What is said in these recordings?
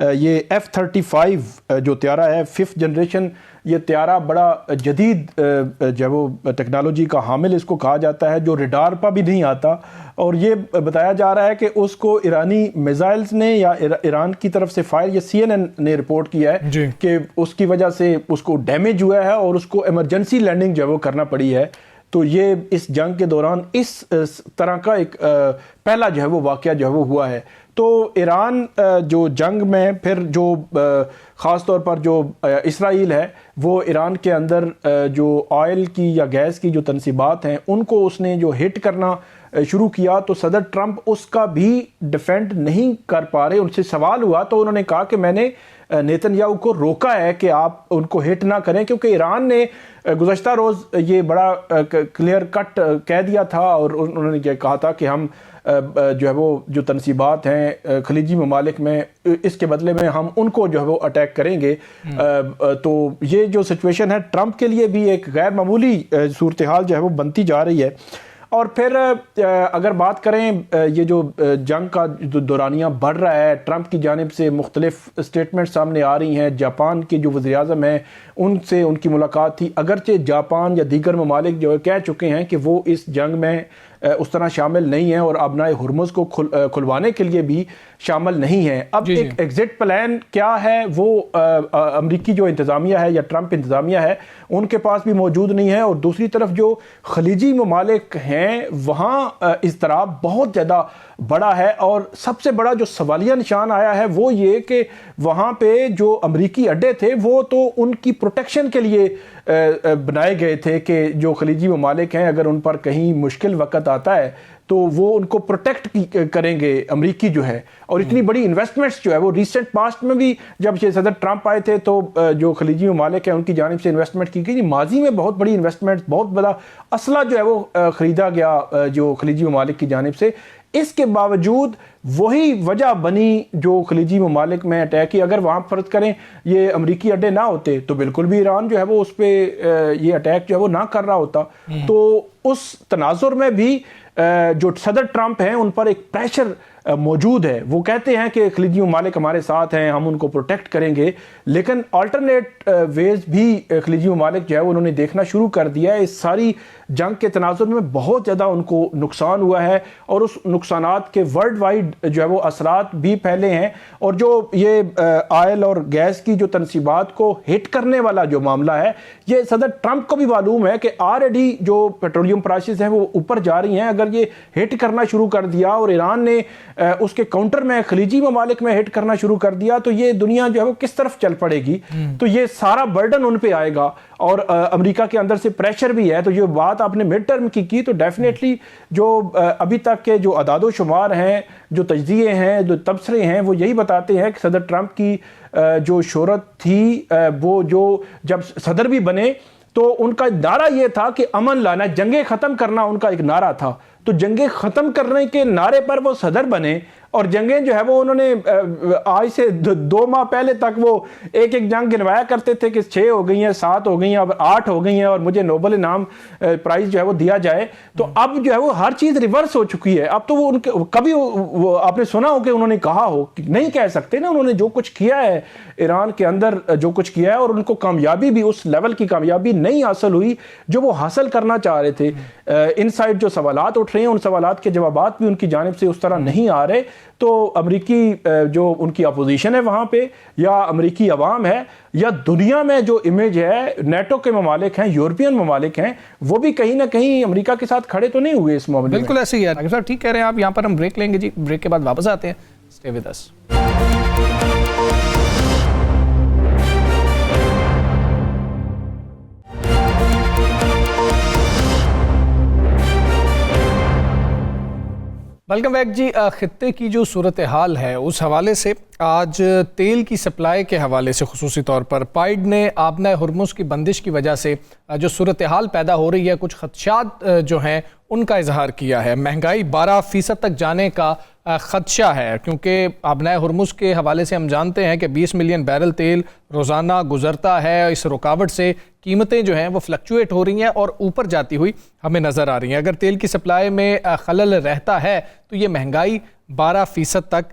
یہ F-35 جو طیارہ ہے 5th جنریشن، یہ طیارہ بڑا جدید جو وہ ٹیکنالوجی کا حامل اس کو کہا جاتا ہے، جو ریڈار پر بھی نہیں آتا، اور یہ بتایا جا رہا ہے کہ اس کو ایرانی میزائلز نے یا ایران کی طرف سے فائر، یہ CNN نے رپورٹ کیا ہے کہ اس کی وجہ سے اس کو ڈیمیج ہوا ہے اور اس کو ایمرجنسی لینڈنگ جو ہے وہ کرنا پڑی ہے۔ تو یہ اس جنگ کے دوران اس طرح کا ایک پہلا جو ہے وہ واقعہ جو ہے وہ ہوا ہے۔ تو ایران جو جنگ میں پھر جو خاص طور پر جو اسرائیل ہے وہ ایران کے اندر جو آئل کی یا گیس کی جو تنصیبات ہیں ان کو اس نے جو ہٹ کرنا شروع کیا، تو صدر ٹرمپ اس کا بھی ڈیفینڈ نہیں کر پا رہے۔ ان سے سوال ہوا تو انہوں نے کہا کہ میں نے نیتن یاہو کو روکا ہے کہ آپ ان کو ہٹ نہ کریں، کیونکہ ایران نے گزشتہ روز یہ بڑا کلیئر کٹ کہہ دیا تھا، اور انہوں نے یہ کہا تھا کہ ہم جو ہے وہ جو تنصیبات ہیں خلیجی ممالک میں، اس کے بدلے میں ہم ان کو جو ہے وہ اٹیک کریں گے۔ تو یہ جو سچویشن ہے ٹرمپ کے لیے بھی ایک غیر معمولی صورتحال جو ہے وہ بنتی جا رہی ہے۔ اور پھر اگر بات کریں یہ جو جنگ کا دورانیہ بڑھ رہا ہے، ٹرمپ کی جانب سے مختلف اسٹیٹمنٹ سامنے آ رہی ہیں۔ جاپان کے جو وزیر اعظم ہیں ان سے ان کی ملاقات تھی، اگرچہ جاپان یا دیگر ممالک جو کہہ چکے ہیں کہ وہ اس جنگ میں اس طرح شامل نہیں ہیں اور ابنائے ہرمز کو کھلوانے کے لیے بھی شامل نہیں ہیں۔ اب ایک ایگزٹ پلان کیا ہے وہ امریکی جو انتظامیہ ہے یا ٹرمپ انتظامیہ ہے ان کے پاس بھی موجود نہیں ہے، اور دوسری طرف جو خلیجی ممالک ہیں وہاں اضطراب بہت زیادہ بڑا ہے، اور سب سے بڑا جو سوالیہ نشان آیا ہے وہ یہ کہ وہاں پہ جو امریکی اڈے تھے وہ تو ان کی پروٹیکشن کے لیے بنائے گئے تھے کہ جو خلیجی ممالک ہیں اگر ان پر کہیں مشکل وقت آتا ہے تو وہ ان کو پروٹیکٹ کریں گے امریکی جو ہے۔ اور اتنی بڑی انویسٹمنٹس جو ہے وہ ریسنٹ پاسٹ میں بھی جب یہ صدر ٹرمپ آئے تھے تو جو خلیجی ممالک ہیں ان کی جانب سے انویسٹمنٹ کی گئی، ماضی میں بہت بڑی انویسٹمنٹ، بہت بڑا اسلحہ جو ہے وہ خریدا گیا جو خلیجی ممالک کی جانب سے۔ اس کے باوجود وہی وجہ بنی جو خلیجی ممالک میں اٹیک کی، اگر وہاں فرض کریں یہ امریکی اڈے نہ ہوتے تو بالکل بھی ایران جو ہے وہ اس پہ یہ اٹیک جو ہے وہ نہ کر رہا ہوتا۔ تو اس تناظر میں بھی جو صدر ٹرمپ ہیں ان پر ایک پریشر موجود ہے۔ وہ کہتے ہیں کہ خلیجی ممالک ہمارے ساتھ ہیں، ہم ان کو پروٹیکٹ کریں گے، لیکن آلٹرنیٹ ویز بھی خلیجی ممالک جو ہے انہوں نے دیکھنا شروع کر دیا ہے۔ اس ساری جنگ کے تناظر میں بہت زیادہ ان کو نقصان ہوا ہے، اور اس نقصانات کے ورلڈ وائڈ جو ہے وہ اثرات بھی پھیلے ہیں، اور جو یہ آئل اور گیس کی جو تنصیبات کو ہٹ کرنے والا جو معاملہ ہے یہ صدر ٹرمپ کو بھی معلوم ہے کہ آلریڈی جو پیٹرولیم پرائسز ہیں وہ اوپر جا رہی ہیں۔ اگر یہ ہٹ کرنا شروع کر دیا اور ایران نے اس کے کاؤنٹر میں خلیجی ممالک میں ہٹ کرنا شروع کر دیا تو یہ دنیا جو ہے وہ کس طرف چل پڑے گی؟ تو یہ سارا برڈن ان پہ آئے گا، اور امریکہ کے اندر سے پریشر بھی ہے۔ تو یہ بات آپ نے مڈ ٹرم کی تو ڈیفینیٹلی جو ابھی تک کے جو اعداد و شمار ہیں، جو تجزیے ہیں، جو تبصرے ہیں، وہ یہی بتاتے ہیں کہ صدر ٹرمپ کی جو شہرت تھی وہ جو جب صدر بھی بنے تو ان کا نعرہ یہ تھا کہ امن لانا، جنگیں ختم کرنا ان کا ایک نعرہ تھا۔ تو جنگیں ختم کرنے کے نعرے پر وہ صدر بنے، اور جنگیں جو ہے وہ انہوں نے آج سے 2 ماہ پہلے تک وہ ایک جنگ گنوایا کرتے تھے کہ 6 ہو گئی ہیں، 7 ہو گئی ہیں، اب 8 ہو گئی ہیں، اور مجھے نوبل انعام پرائز جو ہے وہ دیا جائے۔ تو اب جو ہے وہ ہر چیز ریورس ہو چکی ہے۔ اب تو وہ ان کے کبھی وہ آپ نے سنا ہو کہ انہوں نے کہا ہو، نہیں کہہ سکتے نا، انہوں نے جو کچھ کیا ہے ایران کے اندر جو کچھ کیا ہے، اور ان کو کامیابی بھی اس لیول کی کامیابی نہیں حاصل ہوئی جو وہ حاصل کرنا چاہ رہے تھے۔ ان سائڈ جو سوالات اٹھ رہے ہیں ان سوالات کے جوابات بھی ان کی جانب سے اس طرح نہیں آ رہے۔ تو امریکی جو ان کی اپوزیشن ہے وہاں پہ، یا امریکی عوام ہے، یا دنیا میں جو امیج ہے نیٹو کے ممالک ہیں، یورپین ممالک ہیں، وہ بھی کہیں نہ کہیں امریکہ کے ساتھ کھڑے تو نہیں ہوئے اس معاملے میں۔ بالکل ایسے ہی ہے ڈاکٹر صاحب، ٹھیک کہہ رہے ہیں آپ۔ یہاں پر ہم بریک لیں گے جی، بریک کے بعد واپس آتے ہیں، stay with us. Welcome back ji. خطے کی جو صورتحال ہے اس حوالے سے آج تیل کی سپلائی کے حوالے سے خصوصی طور پر پائیڈ نے آبنۂ ہرمز کی بندش کی وجہ سے جو صورتحال پیدا ہو رہی ہے، کچھ خدشات جو ہیں ان کا اظہار کیا ہے۔ مہنگائی 12% تک جانے کا خدشہ ہے، کیونکہ آبنۂ ہرمز کے حوالے سے ہم جانتے ہیں کہ 20 ملین بیرل تیل روزانہ گزرتا ہے۔ اس رکاوٹ سے قیمتیں جو ہیں وہ فلکچویٹ ہو رہی ہیں اور اوپر جاتی ہوئی ہمیں نظر آ رہی ہیں۔ اگر تیل کی سپلائی میں خلل رہتا ہے تو یہ مہنگائی 12% تک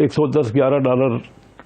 $110-11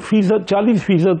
40%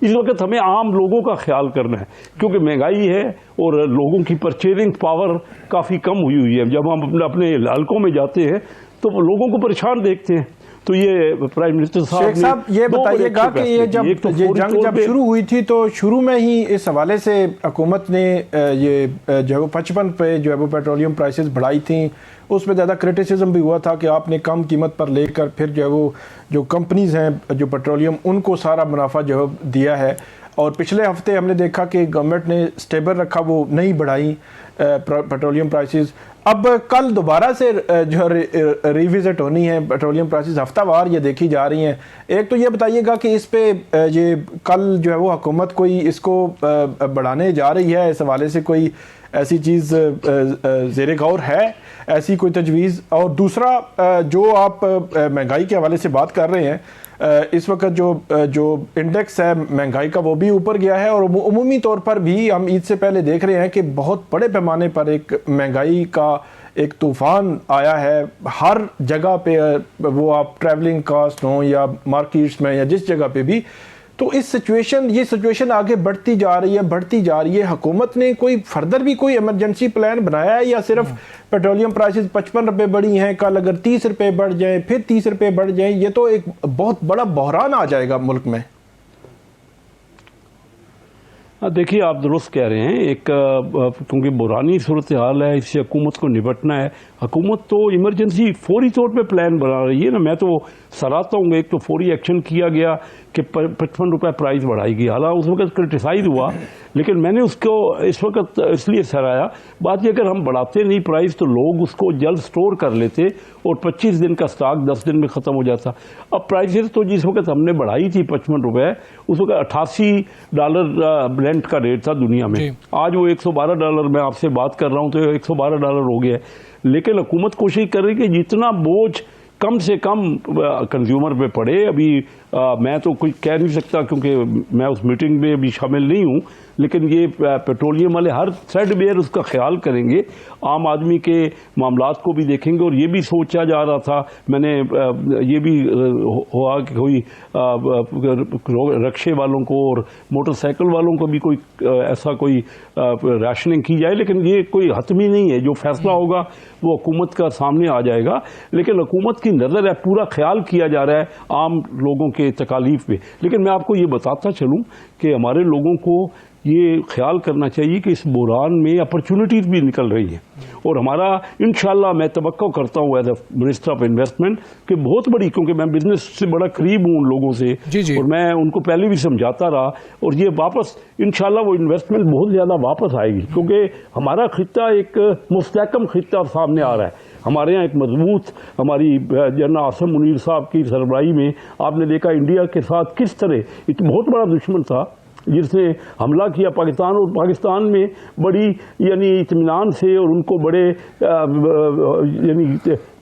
اس وقت ہمیں عام لوگوں کا خیال کرنا ہے، کیونکہ مہنگائی ہے اور لوگوں کی پرچیزنگ پاور کافی کم ہوئی ہے. جب ہم اپنے حلقوں میں جاتے ہیں تو لوگوں کو پریشان دیکھتے ہیں. تو یہ پرائم منسٹر شیخ صاحب یہ بتائیے گا کہ یہ جنگ جب شروع ہوئی تھی تو شروع میں ہی اس حوالے سے حکومت نے یہ جو ہے 55 پہ جو ہے وہ پیٹرولیم پرائسز بڑھائی تھیں، اس میں زیادہ کرٹیسزم بھی ہوا تھا کہ آپ نے کم قیمت پر لے کر پھر جو ہے وہ جو کمپنیز ہیں جو پیٹرولیم ان کو سارا منافع جو ہے دیا ہے. اور پچھلے ہفتے ہم نے دیکھا کہ گورنمنٹ نے سٹیبل رکھا، وہ نہیں بڑھائی پیٹرولیم پرائسز. اب کل دوبارہ سے جو ریوزٹ ہونی ہے پیٹرولیم پرائسز، ہفتہ وار یہ دیکھی جا رہی ہیں. ایک تو یہ بتائیے گا کہ اس پہ یہ کل جو ہے وہ حکومت کوئی اس کو بڑھانے جا رہی ہے، اس حوالے سے کوئی ایسی چیز زیر غور ہے، ایسی کوئی تجویز؟ اور دوسرا جو آپ مہنگائی کے حوالے سے بات کر رہے ہیں، اس وقت جو انڈیکس ہے مہنگائی کا وہ بھی اوپر گیا ہے، اور عمومی طور پر بھی ہم عید سے پہلے دیکھ رہے ہیں کہ بہت بڑے پیمانے پر ایک مہنگائی کا ایک طوفان آیا ہے ہر جگہ پہ، وہ آپ ٹریولنگ کاسٹ ہوں یا مارکیٹس میں یا جس جگہ پہ بھی. تو یہ سچویشن آگے بڑھتی جا رہی ہے. حکومت نے کوئی فردر بھی کوئی ایمرجنسی پلان بنایا ہے یا صرف پیٹرولیم پرائسز 55 روپے بڑھی ہیں، کل اگر 30 روپے بڑھ جائیں پھر 30 روپے بڑھ جائیں، یہ تو ایک بہت بڑا بحران آ جائے گا ملک میں؟ دیکھیے آپ درست کہہ رہے ہیں، ایک کیونکہ بحرانی صورتحال ہے، اس سے حکومت کو نپٹنا ہے. حکومت تو ایمرجنسی فوری طور پہ پلان بنا رہی ہے نا. میں تو سراہتا ہوں، ایک تو فوری ایکشن کیا گیا کہ 55 روپے پرائز بڑھائی گئی. حالانکہ اس وقت کرٹیسائز ہوا، لیکن میں نے اس کو اس وقت اس لیے سراہا. بات یہ اگر ہم بڑھاتے نہیں پرائز تو لوگ اس کو جلد سٹور کر لیتے اور 25 دن کا سٹاک 10 دن میں ختم ہو جاتا. اب پرائزز تو جس وقت ہم نے بڑھائی تھی 55 روپے، اس وقت $88 برنٹ کا ریٹ تھا دنیا میں. آج وہ $112 میں آپ سے بات کر رہا ہوں تو $112 ہو گیا ہے. لیکن حکومت کوشش کر رہی کہ جتنا بوجھ کم سے کم کنزیومر پہ پڑے. ابھی میں تو کوئی کہہ نہیں سکتا کیونکہ میں اس میٹنگ میں ابھی شامل نہیں ہوں، لیکن یہ پیٹرولیم والے ہر تھریڈ بیئر اس کا خیال کریں گے، عام آدمی کے معاملات کو بھی دیکھیں گے. اور یہ بھی سوچا جا رہا تھا، میں نے یہ بھی ہوا کہ کوئی رکشے والوں کو اور موٹر سائیکل والوں کو بھی کوئی ایسا کوئی ریشننگ کی جائے. لیکن یہ کوئی حتمی نہیں ہے، جو فیصلہ ہوگا وہ حکومت کا سامنے آ جائے گا. لیکن حکومت کی نظر ہے، پورا خیال کیا جا رہا ہے عام لوگوں کے تکالیف پہ. لیکن میں آپ کو یہ بتاتا چلوں کہ ہمارے لوگوں کو یہ خیال کرنا چاہیے کہ اس بحران میں اپرچونٹیز بھی نکل رہی ہیں. اور ہمارا انشاءاللہ میں توقع کرتا ہوں as a minister of investment کہ بہت بڑی، کیونکہ میں بزنس سے بڑا قریب ہوں ان لوگوں سے، اور میں ان کو پہلے بھی سمجھاتا رہا. اور یہ واپس انشاءاللہ وہ انویسٹمنٹ بہت زیادہ واپس آئے گی، کیونکہ ہمارا خطہ ایک مستحکم خطہ سامنے آ رہا ہے. ہمارے یہاں ایک مضبوط، ہماری جنرل عاصم منیر صاحب کی سربراہی میں آپ نے دیکھا انڈیا کے ساتھ کس طرح ایک بہت بڑا دشمن تھا جس نے حملہ کیا پاکستان، اور پاکستان میں بڑی یعنی اطمینان سے اور ان کو بڑے یعنی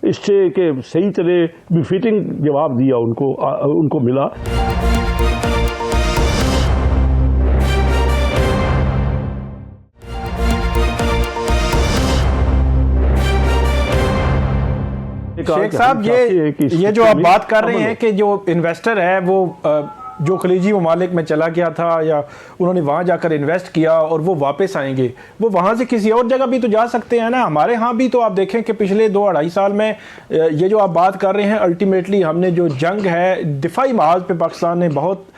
اس سے کہ صحیح طرح بفیٹنگ جواب دیا ان کو ملا. شیخ صاحب یہ جو آپ بات کر رہے ہیں کہ جو انویسٹر ہے وہ جو خلیجی ممالک میں چلا گیا تھا یا انہوں نے وہاں جا کر انویسٹ کیا اور وہ واپس آئیں گے، وہ وہاں سے کسی اور جگہ بھی تو جا سکتے ہیں نا. ہمارے ہاں بھی تو آپ دیکھیں کہ پچھلے 2-2.5 سال میں یہ جو آپ بات کر رہے ہیں، الٹیمیٹلی ہم نے جو جنگ ہے دفاعی محاذ پہ پاکستان نے بہت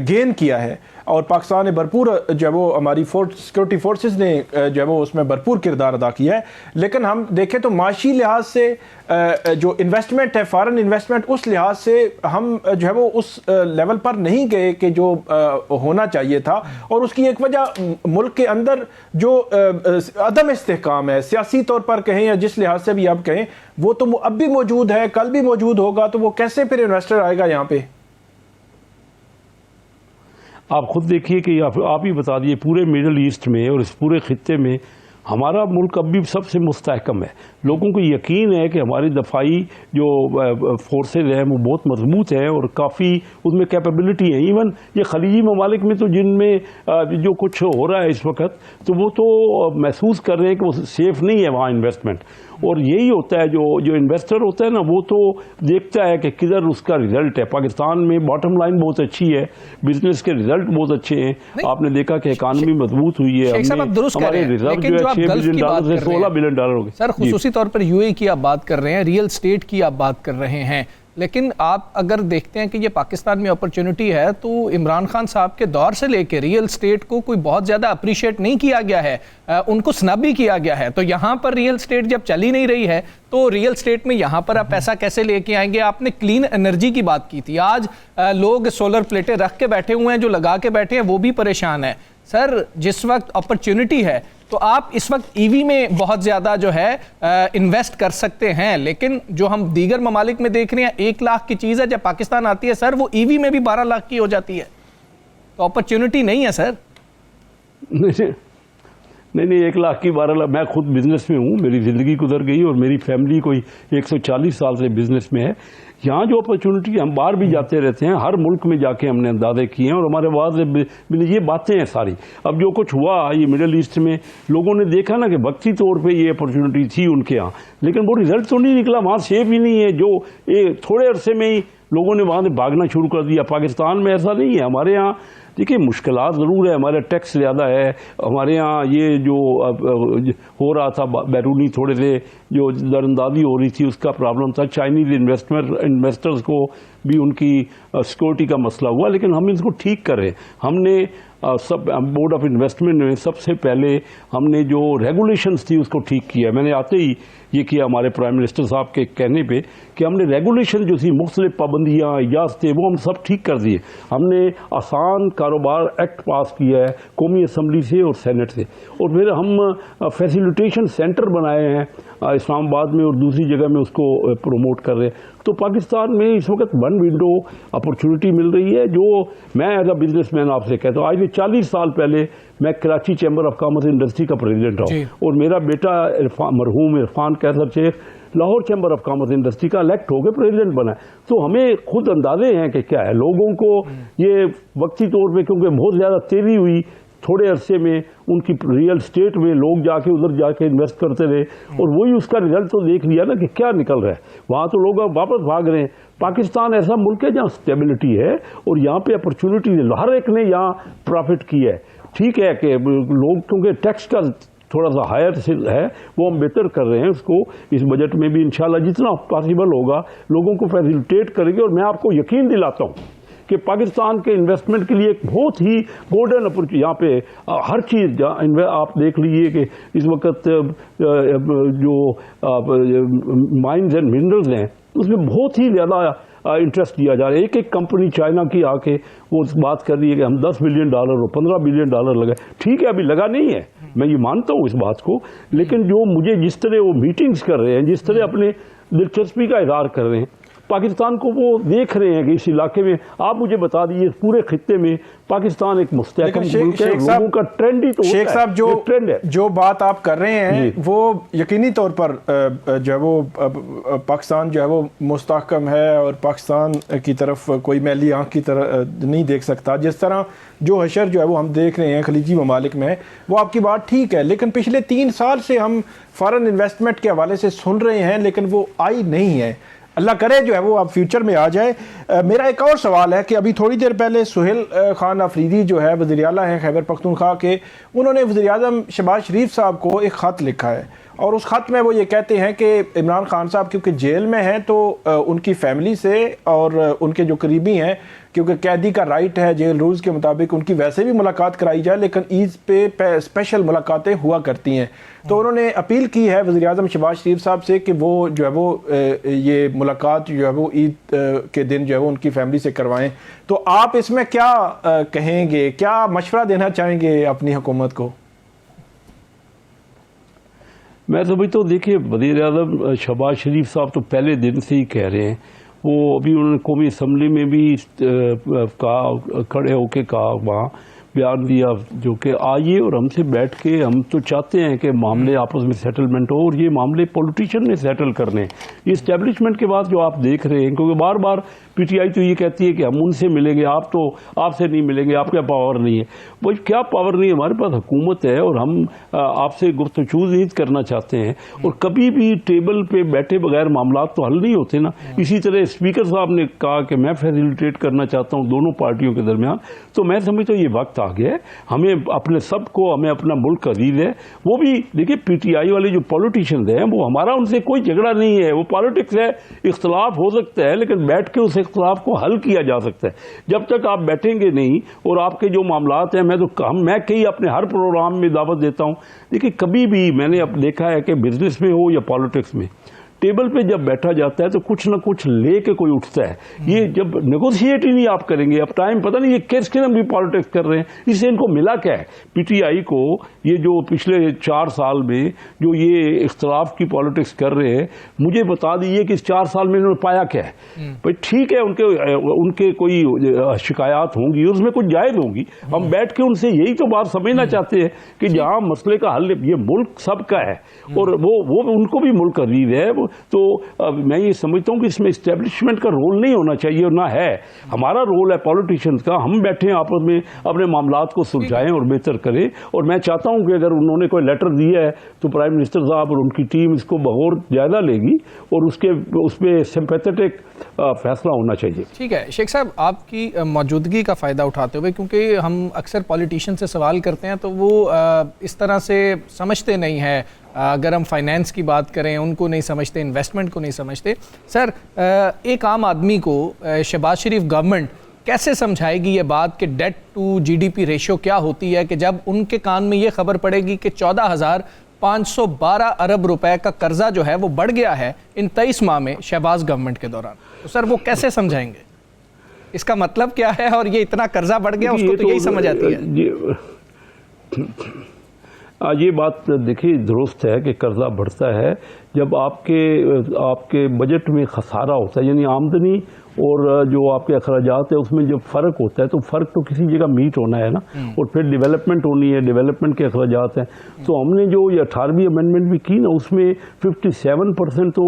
گین کیا ہے، اور پاکستان نے بھرپور جو ہے وہ ہماری سیکورٹی فورسز نے جو ہے وہ اس میں بھرپور کردار ادا کیا ہے. لیکن ہم دیکھیں تو معاشی لحاظ سے جو انویسٹمنٹ ہے، فارن انویسٹمنٹ، اس لحاظ سے ہم جو ہے وہ اس لیول پر نہیں گئے کہ جو ہونا چاہیے تھا. اور اس کی ایک وجہ ملک کے اندر جو عدم استحکام ہے، سیاسی طور پر کہیں یا جس لحاظ سے بھی آپ کہیں، وہ تو اب بھی موجود ہے، کل بھی موجود ہوگا. تو وہ کیسے پھر انویسٹر آئے گا یہاں پہ؟ آپ خود دیکھیے کہ آپ ہی بتا دیے، پورے مڈل ایسٹ میں اور اس پورے خطے میں ہمارا ملک اب بھی سب سے مستحکم ہے. لوگوں کو یقین ہے کہ ہماری دفاعی جو فورسز ہیں وہ بہت مضبوط ہیں اور کافی اس میں کیپیبلٹی ہے. ایون یہ خلیجی ممالک میں تو جن میں جو کچھ ہو رہا ہے اس وقت، تو وہ تو محسوس کر رہے ہیں کہ وہ سیف نہیں ہے وہاں انویسٹمنٹ. اور یہی ہوتا ہے جو انویسٹر ہوتا ہے نا وہ تو دیکھتا ہے کہ کدھر اس کا رزلٹ ہے. پاکستان میں باٹم لائن بہت اچھی ہے, بزنس کے رزلٹ بہت اچھے ہیں. آپ نے دیکھا کہ اکانومی مضبوط ہوئی ہے, ہمارے ریزرو جو ہے $6 بلین سے $16 بلین ہو گئے. سر خصوصی طور پر یو اے کی آپ بات کر رہے ہیں, ریئل اسٹیٹ کی آپ بات کر رہے ہیں, لیکن آپ اگر دیکھتے ہیں کہ یہ پاکستان میں اپرچونٹی ہے تو عمران خان صاحب کے دور سے لے کے ریئل اسٹیٹ کو کوئی بہت زیادہ اپریشیٹ نہیں کیا گیا ہے, ان کو سنب بھی کیا گیا ہے. تو یہاں پر ریئل اسٹیٹ جب چلی نہیں رہی ہے تو ریئل اسٹیٹ میں یہاں پر آپ پیسہ کیسے لے کے آئیں گے؟ آپ نے کلین انرجی کی بات کی تھی, آج لوگ سولر پلیٹیں رکھ کے بیٹھے ہوئے ہیں, جو لگا کے بیٹھے ہیں وہ بھی پریشان ہیں. سر جس وقت اپرچونٹی ہے تو آپ اس وقت ای وی میں بہت زیادہ جو ہے انویسٹ کر سکتے ہیں, لیکن جو ہم دیگر ممالک میں دیکھ رہے ہیں 1 لاکھ کی چیز ہے, جب پاکستان آتی ہے سر وہ ای وی میں بھی 12 لاکھ کی ہو جاتی ہے. تو اپرچونٹی نہیں ہے سر. نہیں 1 لاکھ کی 12 لاکھ. میں خود بزنس میں ہوں, میری زندگی گزر گئی اور میری فیملی کوئی 140 سال سے بزنس میں ہے. یہاں جو اپرچونٹی, ہم باہر بھی جاتے رہتے ہیں, ہر ملک میں جا کے ہم نے اندازے کیے ہیں اور ہمارے بعد یہ باتیں ہیں ساری. اب جو کچھ ہوا یہ مڈل ایسٹ میں, لوگوں نے دیکھا نا کہ وقتی طور پہ یہ اپرچونٹی تھی ان کے ہاں, لیکن وہ رزلٹ تو نہیں نکلا, وہاں سیف ہی نہیں ہے. جو تھوڑے عرصے میں ہی لوگوں نے وہاں سے بھاگنا شروع کر دیا. پاکستان میں ایسا نہیں ہے. ہمارے ہاں دیکھیے مشکلات ضرور ہے, ہمارا ٹیکس زیادہ ہے, ہمارے ہاں یہ جو ہو رہا تھا بیرونی تھوڑے سے جو دراندازی ہو رہی تھی اس کا پرابلم تھا. چائنیز انویسٹرز کو بھی ان کی سیکورٹی کا مسئلہ ہوا, لیکن ہم اس کو ٹھیک کر رہے. ہم نے بورڈ آف انویسٹمنٹ میں سب سے پہلے ہم نے جو ریگولیشنز تھی اس کو ٹھیک کیا. میں نے آتے ہی یہ کیا ہمارے پرائم منسٹر صاحب کے کہنے پہ کہ ہم نے ریگولیشن جو تھی مختلف پابندیاں اجازتیں وہ ہم سب ٹھیک کر دیے. ہم نے آسان کاروبار ایکٹ پاس کیا ہے قومی اسمبلی سے اور سینٹ سے, اور پھر ہم فیسیلیٹیشن سینٹر بنائے ہیں اسلام آباد میں اور دوسری جگہ میں اس کو پروموٹ کر رہے ہیں. تو پاکستان میں اس وقت 1 ونڈو اپرچونٹی مل رہی ہے. جو میں ایز اے بزنس مین آپ سے کہتا ہوں, آج سے 40 سال پہلے میں Karachi chamber of commerce industry کا پریزیڈنٹ رہا, اور میرا بیٹا مرحوم عرفان کیسر شیخ Lahore chamber of commerce industry کا الیکٹ ہو کے پریزیڈنٹ بنا ہے. تو ہمیں خود اندازے ہیں کہ کیا ہے. لوگوں کو یہ وقتی طور پہ کیونکہ بہت زیادہ تیزی ہوئی تھوڑے عرصے میں ان کی ریئل اسٹیٹ میں لوگ جا کے ادھر جا کے انویسٹ کرتے رہے, اور وہی اس کا رزلٹ تو دیکھ لیا نا کہ کیا نکل رہا ہے. وہاں تو لوگ واپس بھاگ رہے ہیں. پاکستان ایسا ملک ہے جہاں اسٹیبلٹی ہے اور یہاں پہ اپرچونٹی ہر ایک نے یہاں پروفٹ کیا ہے. ٹھیک ہے کہ لوگ کیونکہ ٹیکس کا تھوڑا سا ہائر ہے وہ ہم بہتر کر رہے ہیں, اس کو اس بجٹ میں بھی انشاءاللہ جتنا پاسبل ہوگا لوگوں کو فیسیلیٹیٹ کریں گے. اور میں آپ کو یقین دلاتا ہوں کہ پاکستان کے انویسٹمنٹ کے لیے ایک بہت ہی گولڈن اپرچونٹی یہاں پہ ہر چیز آپ دیکھ لیجئے کہ اس وقت جو مائنز اینڈ منرلز ہیں اس میں بہت ہی زیادہ انٹرسٹ دیا جا رہا ہے. ایک کمپنی چائنا کی آ کے وہ بات کر رہی ہے کہ ہم $10 بلین اور $15 بلین لگائے. ٹھیک ہے ابھی لگا نہیں ہے, میں یہ مانتا ہوں اس بات کو, لیکن جو مجھے جس طرح وہ میٹنگز کر رہے ہیں, جس طرح اپنے دلچسپی کا اظہار کر رہے ہیں, پاکستان کو وہ دیکھ رہے ہیں کہ اس علاقے میں آپ مجھے بتا دیجیے پورے خطے میں پاکستان ایک مستحکم ملک ہے. لوگوں کا ٹرینڈ ہی تو شیخ صاحب جو بات آپ کر رہے ہیں وہ یقینی طور پر جو ہے وہ پاکستان جو ہے وہ مستحکم ہے اور پاکستان کی طرف کوئی میلی آنکھ کی طرح نہیں دیکھ سکتا. جس طرح جو حشر جو ہے وہ ہم دیکھ رہے ہیں خلیجی ممالک میں, وہ آپ کی بات ٹھیک ہے, لیکن پچھلے 3 سال سے ہم فارن انویسٹمنٹ کے حوالے سے سن رہے ہیں لیکن وہ آئی نہیں ہے. اللہ کرے جو ہے وہ اب فیوچر میں آ جائے. میرا ایک اور سوال ہے کہ ابھی تھوڑی دیر پہلے سہیل خان آفریدی جو ہے وزیر اعلیٰ ہیں خیبر پختونخوا کے, انہوں نے وزیر اعظم شہباز شریف صاحب کو ایک خط لکھا ہے, اور اس خط میں وہ یہ کہتے ہیں کہ عمران خان صاحب کیونکہ جیل میں ہیں تو ان کی فیملی سے اور ان کے جو قریبی ہیں, کیونکہ قیدی کا رائٹ ہے جیل رولز کے مطابق ان کی ویسے بھی ملاقات کرائی جائے, لیکن عید پہ اسپیشل ملاقاتیں ہوا کرتی ہیں. تو انہوں نے اپیل کی ہے وزیر اعظم شہباز شریف صاحب سے کہ وہ جو ہے وہ یہ ملاقات جو ہے وہ عید کے دن جو ہے وہ ان کی فیملی سے کروائیں. تو آپ اس میں کیا کہیں گے, کیا مشورہ دینا چاہیں گے اپنی حکومت کو؟ میں تو بھائی تو دیکھیے وزیر اعظم شہباز شریف صاحب تو پہلے دن سے ہی کہہ رہے ہیں, وہ ابھی انہوں نے قومی اسمبلی میں بھی کہا, کھڑے ہو کے کہا وہاں بیان دیا جو کہ آئیے اور ہم سے بیٹھ کے ہم تو چاہتے ہیں کہ معاملے آپس میں سیٹلمنٹ ہو، اور یہ معاملے پولیٹیشین نے سیٹل کرنے. یہ اسٹیبلشمنٹ کے بعد جو آپ دیکھ رہے ہیں، کیونکہ بار بار پی ٹی آئی تو یہ کہتی ہے کہ ہم ان سے ملیں گے، آپ سے نہیں ملیں گے، آپ کا پاور نہیں ہے. وہ کیا پاور نہیں ہے؟ ہمارے پاس حکومت ہے اور ہم آپ سے گفتگو نہیں کرنا چاہتے ہیں. اور کبھی بھی ٹیبل پہ بیٹھے بغیر معاملات تو حل نہیں ہوتے نا. اسی طرح اسپیکر صاحب نے کہا کہ میں فیسیلیٹیٹ کرنا چاہتا ہوں دونوں پارٹیوں کے درمیان. تو میں سمجھتا ہوں یہ وقت آ گیا ہے، ہمیں اپنے سب کو، ہمیں اپنا ملک عزیز ہے. وہ بھی دیکھیے پی ٹی آئی والے جو پولیٹیشینز ہیں، وہ ہمارا ان سے کوئی جھگڑا نہیں ہے، وہ پالیٹکس ہے. اختلاف ہو سکتا ہے لیکن بیٹھ کے اس اختلاف کو حل کیا جا سکتا ہے. جب تک آپ بیٹھیں گے نہیں اور آپ کے جو معاملات ہیں، میں کئی اپنے ہر پروگرام میں دعوت دیتا ہوں. دیکھیے کبھی بھی میں نے اب دیکھا ہے کہ بزنس میں ہو یا پالیٹکس میں، ٹیبل پہ جب بیٹھا جاتا ہے تو کچھ نہ کچھ لے کے کوئی اٹھتا ہے. یہ جب نیگوشیٹ ہی نہیں آپ کریں گے، اب ٹائم پتہ نہیں یہ کس قسم کی پالیٹکس کر رہے ہیں. اس سے ان کو ملا کیا ہے پی ٹی آئی کو؟ یہ جو پچھلے 4 سال میں جو یہ اختلاف کی پالیٹکس کر رہے ہیں، مجھے بتا دیجیے کہ اس 4 سال میں انہوں نے پایا کیا ہے؟ بھائی ٹھیک ہے ان کے کوئی شکایات ہوں گی، اس میں کچھ جائز ہوں گی. ہم بیٹھ کے ان سے یہی تو بات سمجھنا چاہتے ہیں کہ جہاں مسئلے کا حل، یہ ملک سب کا ہے اور وہ ان کو بھی ملک عزیز ہے. تو میں یہ سمجھتا ہوں کہ اس میں اسٹیبلشمنٹ کا رول نہیں ہونا چاہیے، اور نہ ہے. ہمارا رول ہے پولیٹیشینز کا، ہم بیٹھیں آپس میں اپنے معاملات کو سلجھائیں اور بہتر کریں. اور میں چاہتا ہوں کہ اگر انہوں نے کوئی لیٹر دیا ہے تو پرائم منسٹر صاحب اور ان کی ٹیم اس کو بغور جائزہ لے گی اور اس پہ سمپیتھیٹک فیصلہ ہونا چاہیے. ٹھیک ہے شیخ صاحب، آپ کی موجودگی کا فائدہ اٹھاتے ہوئے، کیونکہ ہم اکثر پولیٹیشین سے سوال کرتے ہیں تو وہ اس طرح سے سمجھتے نہیں ہیں. اگر ہم فائنینس کی بات کریں ان کو نہیں سمجھتے، انویسٹمنٹ کو نہیں سمجھتے. سر، ایک عام آدمی کو شہباز شریف گورنمنٹ کیسے سمجھائے گی یہ بات کہ ڈیٹ ٹو جی ڈی پی ریشو کیا ہوتی ہے، کہ جب ان کے کان میں یہ خبر پڑے گی کہ 14,512 ارب روپے کا قرضہ جو ہے وہ بڑھ گیا ہے ان 23 ماہ میں شہباز گورنمنٹ کے دوران؟ تو سر وہ کیسے سمجھائیں گے؟ اس کا مطلب کیا ہے؟ اور یہ اتنا قرضہ بڑھ گیا، اس کو تو یہی سمجھ آتی ہے. یہ بات دیکھیے درست ہے کہ قرضہ بڑھتا ہے جب آپ کے بجٹ میں خسارہ ہوتا ہے، یعنی آمدنی اور جو آپ کے اخراجات ہیں اس میں جب فرق ہوتا ہے تو فرق تو کسی جگہ میٹ ہونا ہے نا. اور پھر ڈیولپمنٹ ہونی ہے، ڈیولپمنٹ کے اخراجات ہیں. تو ہم نے جو یہ 18ویں امینڈمنٹ بھی کی نا، اس میں 57% تو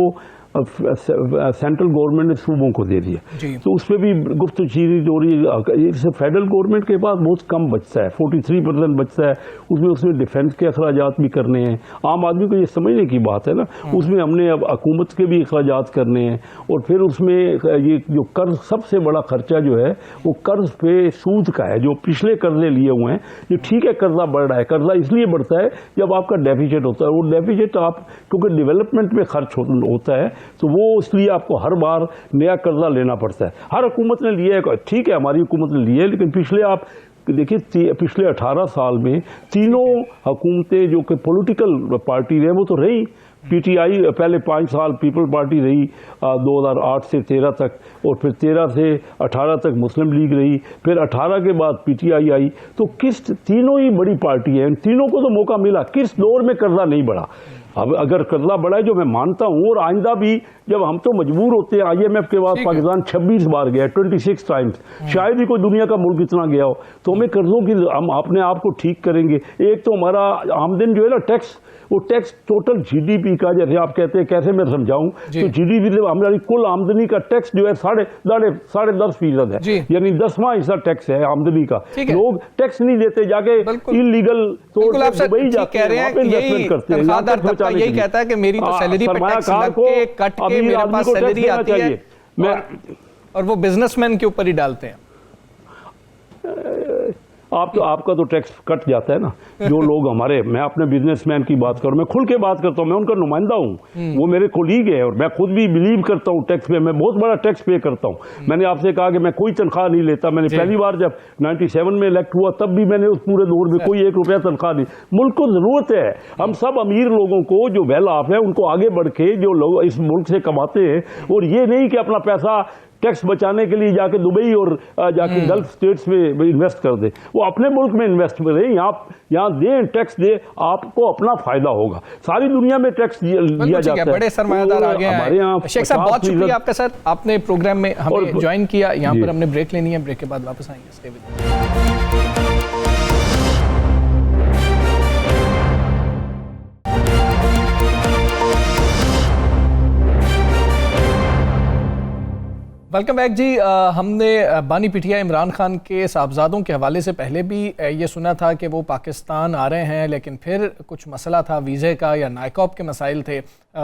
سینٹرل گورنمنٹ نے صوبوں کو دے دیا. تو اس پہ بھی گفتگو ہو رہی ہے. فیڈرل گورنمنٹ کے پاس بہت کم بچتا ہے، 43% بچتا ہے. اس میں ڈیفنس کے اخراجات بھی کرنے ہیں. عام آدمی کو یہ سمجھنے کی بات ہے نا. اس میں ہم نے اب حکومت کے بھی اخراجات کرنے ہیں. اور پھر اس میں یہ جو قرض، سب سے بڑا خرچہ جو ہے وہ قرض پہ سود کا ہے، جو پچھلے قرضے لیے ہوئے ہیں. جو ٹھیک ہے قرضہ بڑھ رہا ہے، قرضہ اس لیے بڑھتا ہے جب آپ کا ڈیفیسٹ ہوتا ہے. وہ ڈیفیسٹ آپ کیونکہ ڈیولپمنٹ میں خرچ ہوتا ہے تو وہ اس لیے آپ کو ہر بار نیا قرضہ لینا پڑتا ہے. ہر حکومت نے لیا ہے، ٹھیک ہے ہماری حکومت نے لیا ہے، لیکن پچھلے آپ دیکھیے پچھلے 18 سال میں تینوں حکومتیں جو کہ پولیٹیکل پارٹی رہے وہ تو رہی. پی ٹی آئی پہلے 5 سال پیپل پارٹی رہی 2008 سے 13 تک، اور پھر 13 سے 18 تک مسلم لیگ رہی، پھر 18 کے بعد پی ٹی آئی آئی. تو تینوں ہی بڑی پارٹی ہیں، ان تینوں کو تو موقع ملا. کس دور میں قرضہ نہیں بڑھا؟ اب اگر قرضہ بڑھا ہے جو میں مانتا ہوں، اور آئندہ بھی جب ہم تو مجبور ہوتے ہیں. آئی ایم ایف کے بعد پاکستان 26 بار گیا، 26 ٹائمز. شاید ہی کوئی دنیا کا ملک اتنا گیا ہو. تو ہمیں قرضوں کی ہم اپنے آپ کو ٹھیک کریں گے. ایک تو ہمارا آمدن جو ہے نا، ٹیکس، وہ ٹیکس ٹوٹل جی ڈی پی کا، جیسے آپ کہتے ہیں کیسے میں سمجھاؤں، تو جی ڈی پی ہماری کل آمدنی کا ٹیکس جو ہے 10.5% ہے. یعنی 10واں حصہ ٹیکس ہے آمدنی کا. لوگ ٹیکس نہیں دیتے، جا کے انلیگل طور پر دبئی جاتے ہیں، وہاں پہ انویسٹمنٹ کرتے ہیں. یہی کہتا ہے کہ میری تو سیلری پہ ٹیکس لگ کے کٹ کے میرے پاس سیلری آتی ہے، اور وہ بزنس مین کے اوپر ہی ڈالتے ہیں. آپ کا تو ٹیکس کٹ جاتا ہے نا. جو لوگ ہمارے، میں اپنے بزنس مین کی بات کروں، میں کھل کے بات کرتا ہوں، میں ان کا نمائندہ ہوں. وہ میرے کولیگ ہے اور میں خود بھی بلیو کرتا ہوں ٹیکس پہ. میں بہت بڑا ٹیکس پے کرتا ہوں. میں نے آپ سے کہا کہ میں کوئی تنخواہ نہیں لیتا. میں نے پہلی بار جب 97 میں الیکٹ ہوا تب بھی میں نے اس پورے دور میں کوئی 1 روپیہ تنخواہ نہیں. ملک کو ضرورت ہے، ہم سب امیر لوگوں کو جو ویل آف ہے ان کو آگے بڑھ کے جو لوگ اس ملک سے کماتے ہیں، اور یہ نہیں کہ اپنا پیسہ ٹیکس بچانے کے لیے جا کے دبئی اور جا کے گلف اسٹیٹس میں انویسٹ کر دیں. وہ اپنے ملک میں انویسٹ کریں، یہاں دیں، ٹیکس دیں، آپ کو اپنا فائدہ ہوگا. ساری دنیا میں ٹیکس لیا جاتا ہے. بڑے سرمایہ دار آگے ہیں. شیخ صاحب بہت شکریہ آپ کا سر، آپ نے پروگرام میں ہمیں جوائن کیا. یہاں پر ہم نے بریک لینی ہے، بریک کے بعد واپس آئیں گے. ویلکم بیک جی. ہم نے بانی پٹھیا عمران خان کے صاحبزادوں کے حوالے سے پہلے بھی یہ سنا تھا کہ وہ پاکستان آ رہے ہیں، لیکن پھر کچھ مسئلہ تھا ویزے کا یا نائکاپ کے مسائل تھے.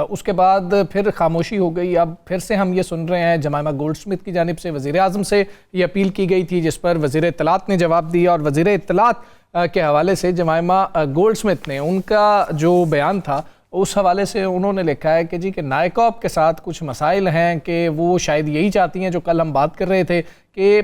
اس کے بعد پھر خاموشی ہو گئی. اب پھر سے ہم یہ سن رہے ہیں جمائمہ گولڈ سمتھ کی جانب سے وزیر اعظم سے یہ اپیل کی گئی تھی، جس پر وزیر اطلاعات نے جواب دیا، اور وزیر اطلاعات کے حوالے سے جمائمہ گولڈ سمتھ نے ان کا جو بیان تھا اس حوالے سے انہوں نے لکھا ہے کہ جی کہ نائکاپ کے ساتھ کچھ مسائل ہیں، کہ وہ شاید یہی چاہتی ہیں جو کل ہم بات کر رہے تھے کہ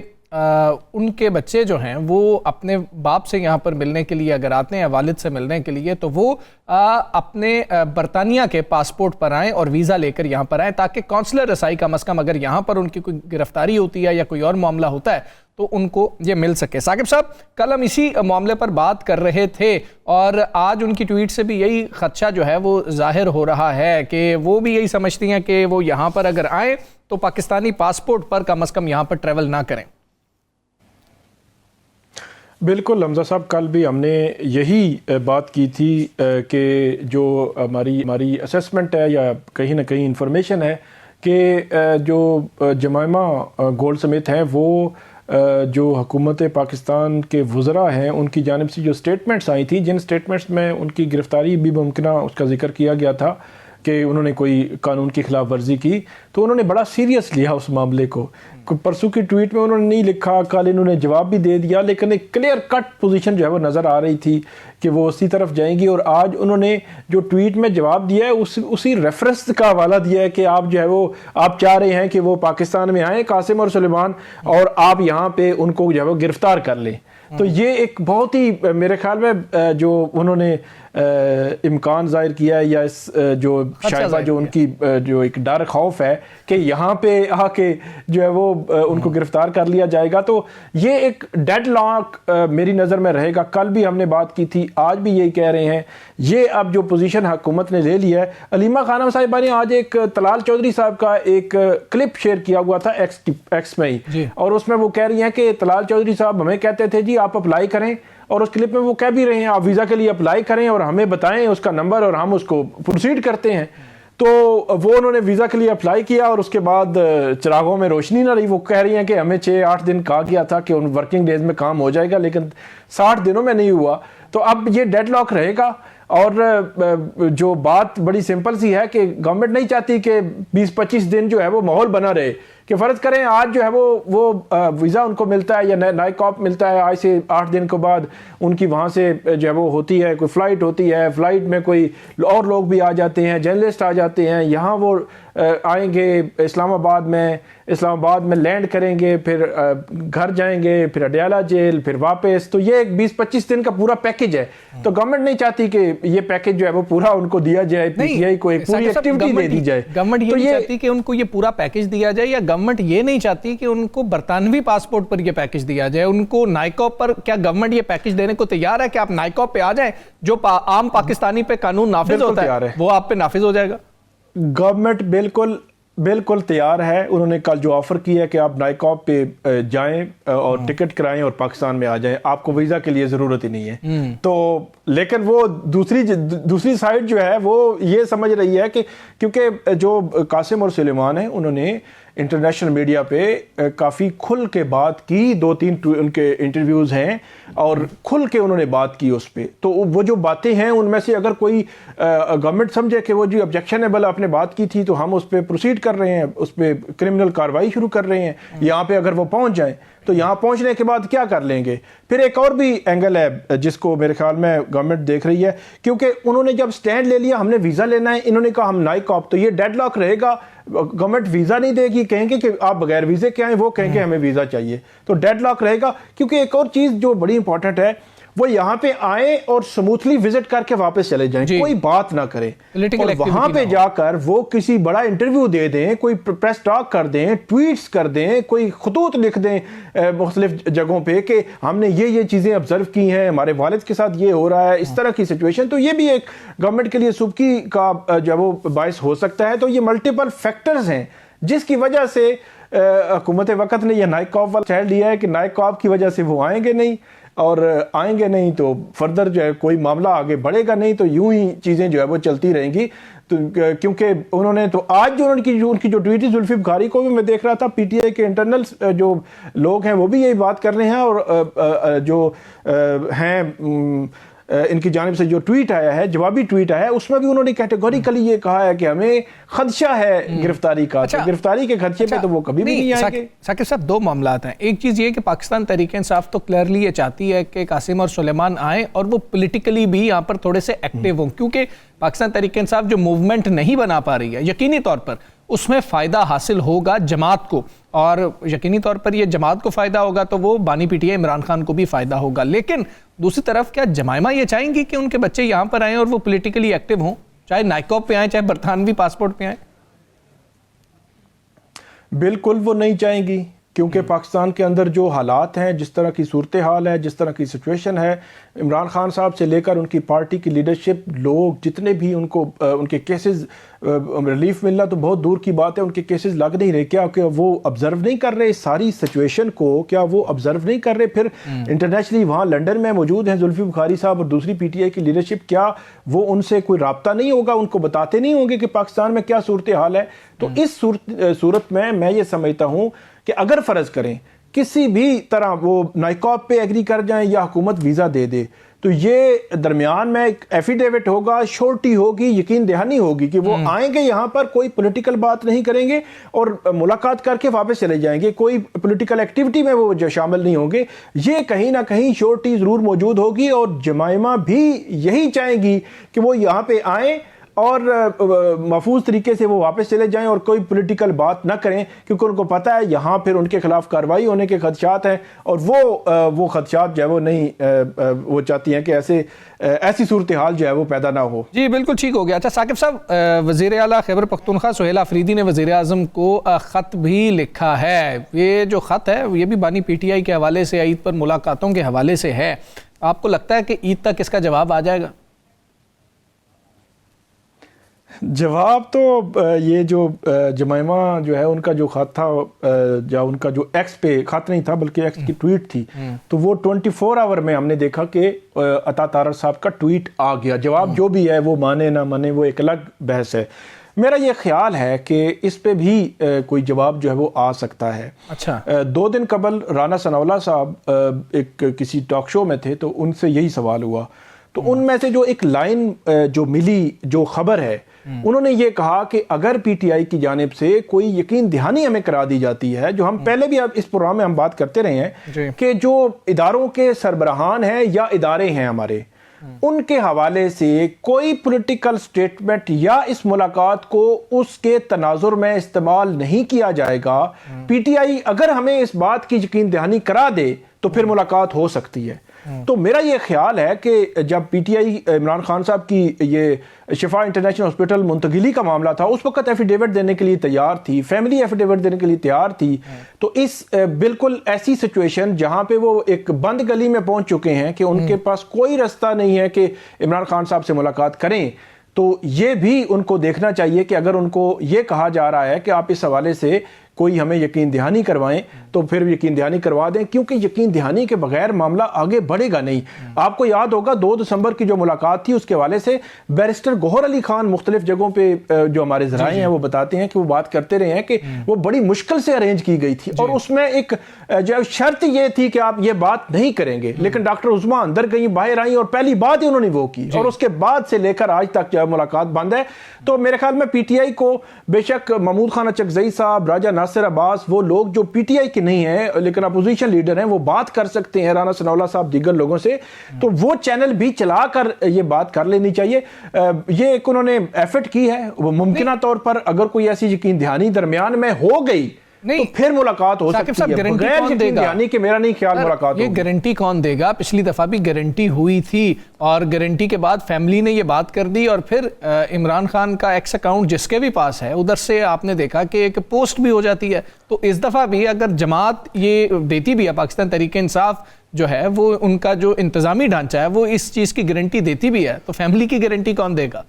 ان کے بچے جو ہیں وہ اپنے باپ سے یہاں پر ملنے کے لیے اگر آتے ہیں، والد سے ملنے کے لیے، تو وہ اپنے برطانیہ کے پاسپورٹ پر آئیں اور ویزا لے کر یہاں پر آئیں، تاکہ کونسلر رسائی کم از کم اگر یہاں پر ان کی کوئی گرفتاری ہوتی ہے یا کوئی اور معاملہ ہوتا ہے تو ان کو یہ مل سکے. ثاقب صاحب، کل ہم اسی معاملے پر بات کر رہے تھے اور آج ان کی ٹویٹ سے بھی یہی خدشہ جو ہے وہ ظاہر ہو رہا ہے کہ وہ بھی یہی سمجھتی ہیں کہ وہ یہاں پر اگر آئیں تو پاکستانی پاسپورٹ پر کم از کم یہاں پر ٹریول نہ کریں. بالکل حمزہ صاحب، کل بھی ہم نے یہی بات کی تھی کہ جو ہماری اسیسمنٹ ہے یا کہیں نہ کہیں انفارمیشن ہے کہ جو جمائمہ گولڈ سمتھ ہیں وہ جو حکومت پاکستان کے وزراء ہیں ان کی جانب سے جو سٹیٹمنٹس آئی تھی، جن سٹیٹمنٹس میں ان کی گرفتاری بھی ممکنہ اس کا ذکر کیا گیا تھا کہ انہوں نے کوئی قانون کی خلاف ورزی کی، تو انہوں نے بڑا سیریس لیا اس معاملے کو. پرسوں کی ٹویٹ میں انہوں نے نہیں لکھا، کل انہوں نے جواب بھی دے دیا، لیکن ایک کلیئر کٹ پوزیشن جو ہے وہ نظر آ رہی تھی کہ وہ اسی طرف جائیں گی. اور آج انہوں نے جو ٹویٹ میں جواب دیا ہے اسی ریفرنس کا حوالہ دیا ہے کہ آپ جو ہے وہ آپ چاہ رہے ہیں کہ وہ پاکستان میں آئیں قاسم اور سلیمان، اور آپ یہاں پہ ان کو جو ہے وہ گرفتار کر لیں. تو یہ ایک بہت ہی میرے خیال میں جو انہوں نے امکان ظاہر کیا ہے یا اس جو شائبہ جو ان کی جو ایک ڈر خوف ہے کہ یہاں پہ آ کے جو ہے وہ ان کو گرفتار کر لیا جائے گا، تو یہ ایک ڈیڈ لاک میری نظر میں رہے گا. کل بھی ہم نے بات کی تھی، آج بھی یہی کہہ رہے ہیں. یہ اب جو پوزیشن حکومت نے لے لیا ہے. علیمہ خانم صاحبہ نے آج ایک طلال چودھری صاحب کا ایک کلپ شیئر کیا ہوا تھا ایکس میں ہی، اور اس میں وہ کہہ رہی ہیں کہ طلال چودھری صاحب ہمیں کہتے تھے جی آپ اپلائی کریں، اور اس کلپ میں وہ کہہ بھی رہے ہیں آپ ویزا کے لیے اپلائی کریں اور ہمیں بتائیں اس کا نمبر اور ہم اس کو پروسیڈ کرتے ہیں. تو وہ انہوں نے ویزا کے لیے اپلائی کیا اور اس کے بعد چراغوں میں روشنی نہ رہی. وہ کہہ رہی ہیں کہ ہمیں 6-8 دن کہا گیا تھا کہ ان ورکنگ ڈیز میں کام ہو جائے گا، لیکن 60 دنوں میں نہیں ہوا. تو اب یہ ڈیڈ لاک رہے گا. اور جو بات بڑی سمپل سی ہے کہ گورنمنٹ نہیں چاہتی کہ 20-25 دن جو ہے وہ ماحول بنا رہے کہ فرض کریں آج جو ہے وہ ویزا ان کو ملتا ہے یا نائکاپ ملتا ہے، آج سے 8 دن کے بعد ان کی وہاں سے جو ہے وہ ہوتی ہے کوئی فلائٹ ہوتی ہے، فلائٹ میں کوئی اور لوگ بھی آ جاتے ہیں، جرنلسٹ آ جاتے ہیں، یہاں وہ آئیں گے اسلام آباد میں لینڈ کریں گے، پھر گھر جائیں گے، پھر اڈیالہ جیل، پھر واپس. تو یہ 20-25 دن کا پورا پیکج ہے. تو گورنمنٹ نہیں چاہتی کہ یہ پیکج جو ہے وہ پورا ان کو دیا جائے، PTI کو ایک پوری ایکٹیویٹی دے دی جائے. گورنمنٹ یہ نہیں چاہتی کہ ان کو یہ پورا پیکج دیا جائے، یا گورنمنٹ یہ نہیں چاہتی کہ ان کو برطانوی پاسپورٹ پر یہ پیکج دیا جائے. ان کو نائکاپ پر کیا گورنمنٹ یہ پیکج دینے کو تیار ہے کہ آپ نائکاپ پہ آ جائیں، جو عام پاکستانی پہ قانون نافذ ہوتا ہے وہ آپ پہ نافذ ہو جائے گا؟ گورنمنٹ بالکل تیار ہے. انہوں نے کل جو آفر کیا ہے کہ آپ نائکاپ پہ جائیں اور ٹکٹ کرائیں اور پاکستان میں آ جائیں، آپ کو ویزا کے لیے ضرورت ہی نہیں ہے. تو لیکن وہ دوسری سائڈ جو ہے وہ یہ سمجھ رہی ہے کہ کیونکہ جو قاسم اور سلیمان ہیں انہوں نے انٹرنیشنل میڈیا پہ کافی کھل کے بات کی، 2-3 ان کے انٹرویوز ہیں اور کھل کے انہوں نے بات کی اس پہ. تو وہ جو باتیں ہیں ان میں سے اگر کوئی گورنمنٹ سمجھے کہ وہ جو آبجیکشنیبل آپ نے بات کی تھی تو ہم اس پہ پروسیڈ کر رہے ہیں، اس پہ کرمنل کارروائی شروع کر رہے ہیں. یہاں پہ اگر وہ پہنچ جائیں تو یہاں پہنچنے کے بعد کیا کر لیں گے؟ پھر ایک اور بھی اینگل ہے جس کو میرے خیال میں گورنمنٹ دیکھ رہی ہے، کیونکہ انہوں نے جب سٹینڈ لے لیا ہم نے ویزا لینا ہے، انہوں نے کہا ہم نائکاپ، تو یہ ڈیڈ لاک رہے گا. گورنمنٹ ویزا نہیں دے گی، کہیں گے کہ آپ بغیر ویزے کے آئیں، وہ کہیں گے ہمیں ویزا چاہیے. تو ڈیڈ لاک رہے گا. کیونکہ ایک اور چیز جو بڑی امپورٹنٹ ہے، وہ یہاں پہ آئیں اور سموتھلی وزٹ کر کے واپس چلے جائیں، کوئی بات نہ کریں، اور وہاں پہ جا کر وہ کسی بڑا انٹرویو دے دیں، کوئی پریس ٹاک کر دیں، ٹویٹس کر دیں، کوئی خطوط لکھ دیں مختلف جگہوں پہ کہ ہم نے یہ چیزیں آبزرو کی ہیں، ہمارے والد کے ساتھ یہ ہو رہا ہے، اس طرح کی سچویشن. تو یہ بھی ایک گورنمنٹ کے لیے سبکی کا جو وہ باعث ہو سکتا ہے. تو یہ ملٹیپل فیکٹرز ہیں جس کی وجہ سے حکومت وقت نے یہ نائکاپ والا اسٹینڈ لیا ہے کہ نائکاپ کی وجہ سے وہ آئیں گے نہیں. اور آئیں گے نہیں تو فردر جو ہے کوئی معاملہ آگے بڑھے گا نہیں، تو یوں ہی چیزیں جو ہے وہ چلتی رہیں گی. تو کیونکہ انہوں نے تو آج جو ان کی جو ٹویٹ زلفی بخاری کو بھی میں دیکھ رہا تھا، پی ٹی آئی کے انٹرنل جو لوگ ہیں وہ بھی یہی بات کر رہے ہیں، اور جو ہیں ان کی جانب سے جو ٹویٹ آیا ہے، جوابی ٹویٹ آیا ہے، اس میں بھی انہوں نے کیٹیگوریکلی یہ کہا ہے کہ ہمیں خدشہ ہے گرفتاری کا. گرفتاری کے خدشے پہ تو وہ کبھی بھی نہیں آئیں گے. ثاقب صاحب، دو معاملات ہیں. ایک چیز یہ کہ پاکستان تحریک انصاف تو کلیئرلی یہ چاہتی ہے کہ قاسم اور سلیمان آئیں اور وہ پولیٹیکلی بھی یہاں پر تھوڑے سے ایکٹیو ہوں، کیونکہ پاکستان تحریک انصاف جو موومنٹ نہیں بنا پا رہی ہے، یقینی طور پر اس میں فائدہ حاصل ہوگا جماعت کو، اور یقینی طور پر یہ جماعت کو فائدہ ہوگا تو وہ بانی P T I Imran Khan کو بھی فائدہ ہوگا. لیکن دوسری طرف کیا جمائمہ یہ چاہیں گی کہ ان کے بچے یہاں پر آئیں اور وہ پولیٹیکلی ایکٹیو ہوں، چاہے نائکوب پہ آئیں چاہے برطانوی پاسپورٹ پہ آئیں؟ بالکل وہ نہیں چاہیں گی، کیونکہ پاکستان کے اندر جو حالات ہیں، جس طرح کی صورتحال ہے، جس طرح کی سچویشن ہے، عمران خان صاحب سے لے کر ان کی پارٹی کی لیڈرشپ، لوگ جتنے بھی ان کے کیسز ریلیف ملنا تو بہت دور کی بات ہے، ان کے کیسز لگ نہیں رہے. کیا کہ وہ آبزرو نہیں کر رہے ساری سچویشن کو؟ کیا وہ آبزرو نہیں کر رہے؟ پھر انٹرنیشنلی وہاں لنڈن میں موجود ہیں زلفی بخاری صاحب اور دوسری پی ٹی آئی کی لیڈرشپ، کیا وہ ان سے کوئی رابطہ نہیں ہوگا؟ ان کو بتاتے نہیں ہوں گے کہ پاکستان میں کیا صورتحال ہے؟ تو اس صورت میں یہ سمجھتا ہوں کہ اگر فرض کریں کسی بھی طرح وہ نائکوب پہ ایگری کر جائیں یا حکومت ویزا دے دے، تو یہ درمیان میں ایک ایفیڈیوٹ ہوگا، شورٹی ہوگی، یقین دہانی ہوگی کہ وہ آئیں گے یہاں پر، کوئی پولیٹیکل بات نہیں کریں گے اور ملاقات کر کے واپس چلے جائیں گے، کوئی پولیٹیکل ایکٹیویٹی میں وہ جو شامل نہیں ہوں گے. یہ کہیں نہ کہیں شورٹی ضرور موجود ہوگی، اور جمائمہ بھی یہی چاہیں گی کہ وہ یہاں پہ آئیں اور محفوظ طریقے سے وہ واپس چلے جائیں اور کوئی پولیٹیکل بات نہ کریں، کیونکہ ان کو پتہ ہے یہاں پھر ان کے خلاف کارروائی ہونے کے خدشات ہیں، اور وہ خدشات جو ہے وہ نہیں وہ چاہتی ہیں کہ ایسی صورتحال جو ہے وہ پیدا نہ ہو. جی بالکل ٹھیک ہو گیا. اچھا ثاقب صاحب، وزیر اعلیٰ خیبر پختونخوا سہیل آفریدی نے وزیر اعظم کو خط بھی لکھا ہے. یہ جو خط ہے یہ بھی بانی پی ٹی آئی کے حوالے سے، عید پر ملاقاتوں کے حوالے سے ہے. آپ کو لگتا ہے کہ عید تک اس کا جواب آ جائے گا؟ جواب تو یہ جو جمائمہ جو ہے ان کا جو خط تھا، یا ان کا جو ایکس پہ خط نہیں تھا بلکہ ایکس کی ٹویٹ تھی، تو وہ 24 آور میں ہم نے دیکھا کہ عطا طارر صاحب کا ٹویٹ آ گیا. جواب جو بھی ہے وہ مانے نہ مانے وہ ایک الگ بحث ہے. میرا یہ خیال ہے کہ اس پہ بھی کوئی جواب جو ہے وہ آ سکتا ہے. اچھا، 2 دن قبل رانا ثناءاللہ صاحب ایک کسی ٹاک شو میں تھے، تو ان سے یہی سوال ہوا، تو ان میں سے جو ایک لائن جو ملی، جو خبر ہے، انہوں نے یہ کہا کہ اگر پی ٹی آئی کی جانب سے کوئی یقین دہانی ہمیں کرا دی جاتی ہے، جو ہم پہلے بھی اس پروگرام میں ہم بات کرتے رہے ہیں کہ جو اداروں کے سربراہان ہیں یا ادارے ہیں ہمارے، ان کے حوالے سے کوئی پولیٹیکل سٹیٹمنٹ یا اس ملاقات کو اس کے تناظر میں استعمال نہیں کیا جائے گا. پی ٹی آئی اگر ہمیں اس بات کی یقین دہانی کرا دے تو پھر ملاقات ہو سکتی ہے. تو میرا یہ خیال ہے کہ جب P T I Imran Khan صاحب کی یہ شفا انٹرنیشنل ہاسپٹل منتقلی کا معاملہ تھا، اس وقت ایفیڈیوٹ دینے کے لیے تیار تھی، فیملی ایفیڈیوٹ دینے کے لیے تیار تھی، تو اس بالکل ایسی سچویشن جہاں پہ وہ ایک بند گلی میں پہنچ چکے ہیں کہ ان کے پاس کوئی رستہ نہیں ہے کہ عمران خان صاحب سے ملاقات کریں، تو یہ بھی ان کو دیکھنا چاہیے کہ اگر ان کو یہ کہا جا رہا ہے کہ آپ اس حوالے سے کوئی ہمیں یقین دہانی کروائیں تو پھر یقین دہانی کروا دیں، کیونکہ یقین دہانی کے بغیر معاملہ آگے بڑھے گا نہیں. آپ کو یاد ہوگا 2 دسمبر کی جو ملاقات تھی، اس کے حوالے سے بیرسٹر گوہر علی خان مختلف جگہوں پہ جو ہمارے ذرائع ہیں وہ بتاتے ہیں کہ وہ بات کرتے رہے ہیں کہ وہ بڑی مشکل سے ارینج کی گئی تھی، اور اس میں ایک جو شرط یہ تھی کہ آپ یہ بات نہیں کریں گے، لیکن ڈاکٹر عظمیٰ اندر گئیں، باہر آئیں، اور پہلی بات ہی انہوں نے وہ کی، اور اس کے بعد سے لے کر آج تک جو ملاقات بند ہے. تو میرے خیال میں پی ٹی آئی کو بے شک محمود خان اچکزئی صاحب، راجہ ناصر عباس، وہ لوگ جو پی ٹی آئی کے نہیں ہیں لیکن اپوزیشن لیڈر ہیں، وہ بات کر سکتے ہیں رانا ثناءاللہ صاحب دیگر لوگوں سے، تو وہ چینل بھی چلا کر یہ بات کر لینی چاہیے. یہ ایک انہوں نے ایفرٹ کی ہے، وہ ممکنہ طور پر اگر کوئی ایسی یقین دہانی درمیان میں ہو گئی تو پھر ملاقات ہو سکتی ہے. بغیر یقین دہانی کے میرا نہیں خیال ملاقات ہوگی. یہ گارنٹی کون دے گا؟ پچھلی دفعہ بھی گارنٹی ہوئی تھی، اور گارنٹی کے بعد فیملی نے یہ بات کر دی، اور پھر عمران خان کا ایکس اکاؤنٹ جس کے بھی پاس ہے ادھر سے آپ نے دیکھا کہ ایک پوسٹ بھی ہو جاتی ہے. تو اس دفعہ بھی اگر جماعت یہ دیتی بھی ہے، پاکستان تحریک انصاف جو ہے وہ ان کا جو انتظامی ڈھانچہ ہے وہ اس چیز کی گارنٹی دیتی بھی ہے، تو فیملی کی گارنٹی کون دے گا؟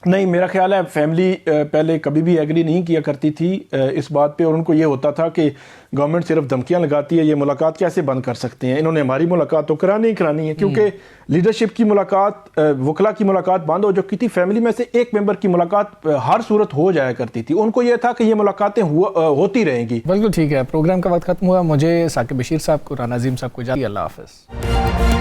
نہیں، میرا خیال ہے فیملی پہلے کبھی بھی ایگری نہیں کیا کرتی تھی اس بات پہ، اور ان کو یہ ہوتا تھا کہ گورنمنٹ صرف دھمکیاں لگاتی ہے، یہ ملاقات کیسے بند کر سکتے ہیں، انہوں نے ہماری ملاقات تو کرانی ہی کرانی ہے، کیونکہ لیڈرشپ کی ملاقات، وکلا کی ملاقات بند ہو چکی تھی، فیملی میں سے ایک ممبر کی ملاقات ہر صورت ہو جایا کرتی تھی، ان کو یہ تھا کہ یہ ملاقاتیں ہوتی رہیں گی۔ بالکل ٹھیک ہے، پروگرام کا وقت ختم ہوا، مجھے ثاقب بشیر صاحب کو، رانا عظیم صاحب کو اجازت، اللہ حافظ۔